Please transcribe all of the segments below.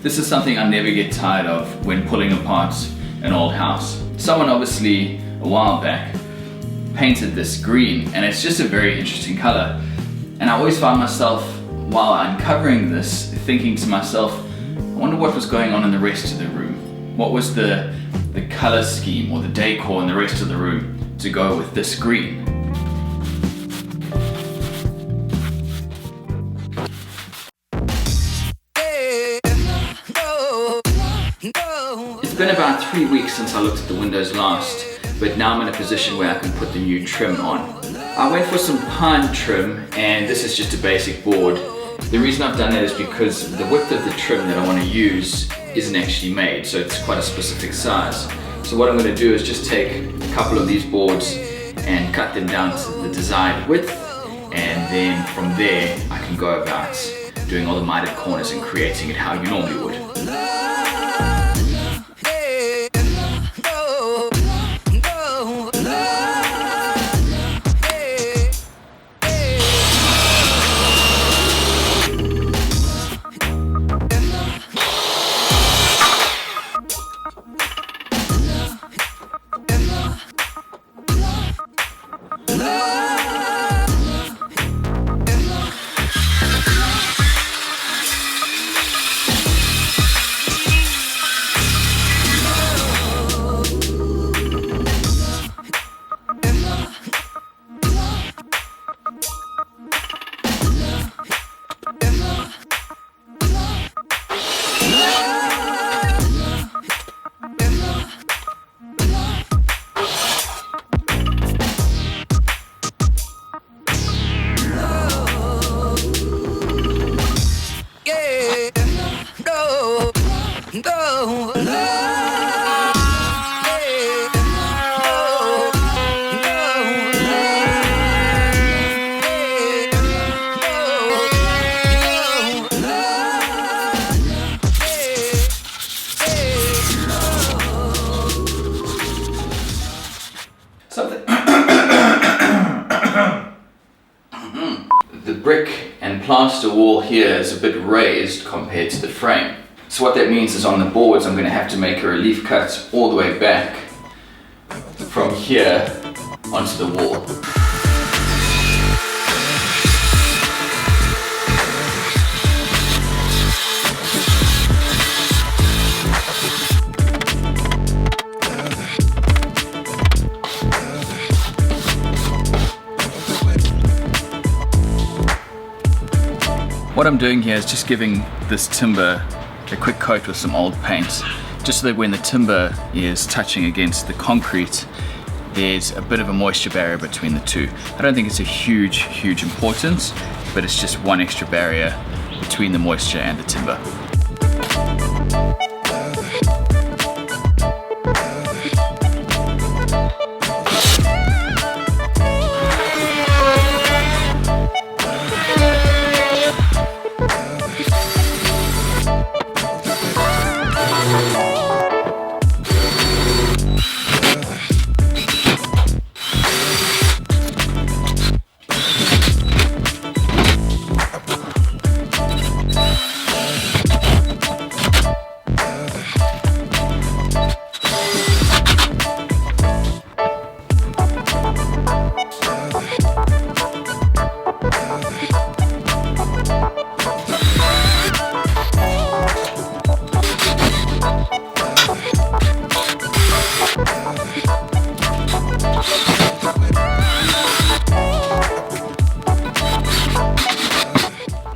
This is something I never get tired of when pulling apart an old house. Someone obviously a while back painted this green, and it's just a very interesting color. And I always found myself, while uncovering this, thinking to myself, I wonder what was going on in the rest of the room. What was the color scheme or the decor in the rest of the room to go with this green? It's been about 3 weeks since I looked at the windows last, but now I'm in a position where I can put the new trim on. I went for some pine trim, and this is just a basic board. The reason I've done that is because the width of the trim that I want to use isn't actually made, so it's quite a specific size. So what I'm going to do is just take a couple of these boards and cut them down to the desired width, and then from there I can go about doing all the mitered corners and creating it how you normally would. The brick and plaster wall here is a bit raised compared to the frame. So what that means is on the boards I'm going to have to make a relief cut all the way back from here onto the wall. What I'm doing here is just giving this timber a quick coat with some old paint, just so that when the timber is touching against the concrete, there's a bit of a moisture barrier between the two. I don't think it's a huge importance, but it's just one extra barrier between the moisture and the timber.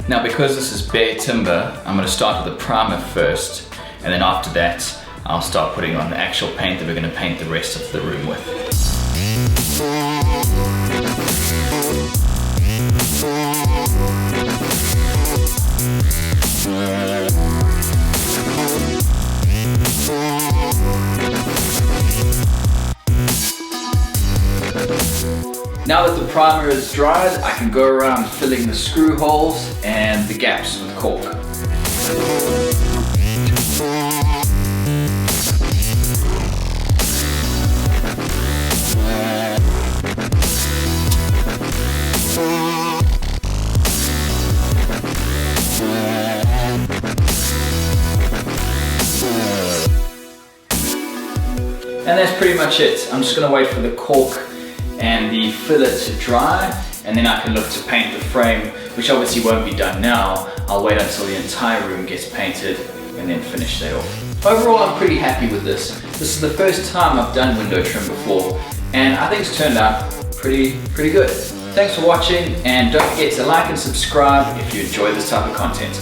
Now, because this is bare timber, I'm going to start with a primer first, and then after that I'll start putting on the actual paint that we're going to paint the rest of the room with. Now that the primer is dried, I can go around filling the screw holes and the gaps with caulk. And that's pretty much it. I'm just gonna wait for the cork and the filler to dry, and then I can look to paint the frame, which obviously won't be done now. I'll wait until the entire room gets painted and then finish that off. Overall, I'm pretty happy with this. This is the first time I've done window trim before, and I think it's turned out pretty good. Thanks for watching, and don't forget to like and subscribe if you enjoy this type of content.